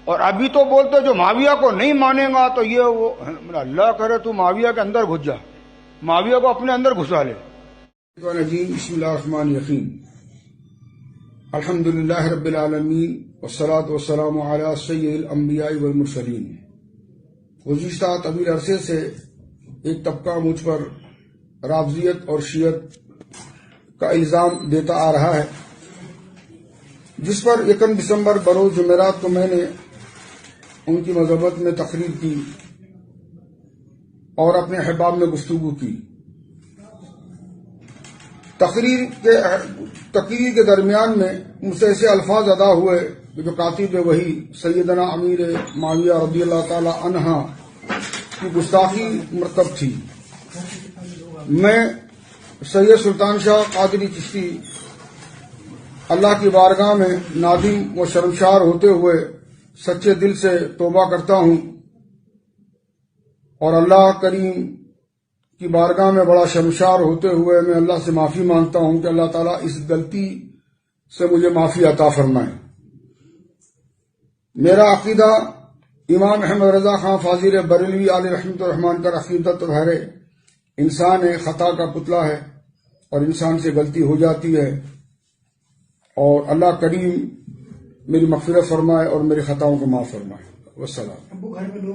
اور ابھی تو بولتے جو معاویہ کو نہیں مانے گا تو یہ وہ، اللہ کرے تو معاویہ کے اندر گھس جا، معاویہ کو اپنے اندر گھسا لے۔ بسم اللہ الرحمن الرحیم، الحمدللہ رب العالمین والصلاة والسلام علی سید الانبیاء والمرسلین۔ گزشتہ طویل عرصے سے ایک طبقہ مجھ پر رافضیت اور شیعت کا الزام دیتا آ رہا ہے، جس پر 1 دسمبر بروز جمعرات کو میں نے ان کی مذمت میں تقریر کی اور اپنے احباب میں گفتگو کی۔ تقریر کے درمیان میں مجھ سے ایسے الفاظ ادا ہوئے جو کاتب وحی سیدنا امیر معاویہ رضی اللہ تعالی عنہ کی گستاخی مرتب تھی۔ میں سید سلطان شاہ قادری چشتی اللہ کی بارگاہ میں نادم و شرمسار ہوتے ہوئے سچے دل سے توبہ کرتا ہوں اور اللہ کریم کی بارگاہ میں بڑا شرمسار ہوتے ہوئے میں اللہ سے معافی مانگتا ہوں کہ اللہ تعالیٰ اس غلطی سے مجھے معافی عطا فرمائے۔ میرا عقیدہ امام احمد رضا خان فاضل بریلوی علیہ رحمۃ الرحمان کا عقیدہ تو ہے، انسان خطا کا پتلا ہے اور انسان سے غلطی ہو جاتی ہے، اور اللہ کریم میری مغفرت فرمائے اور میری خطاؤں کو معاف فرمائے۔ والسلام۔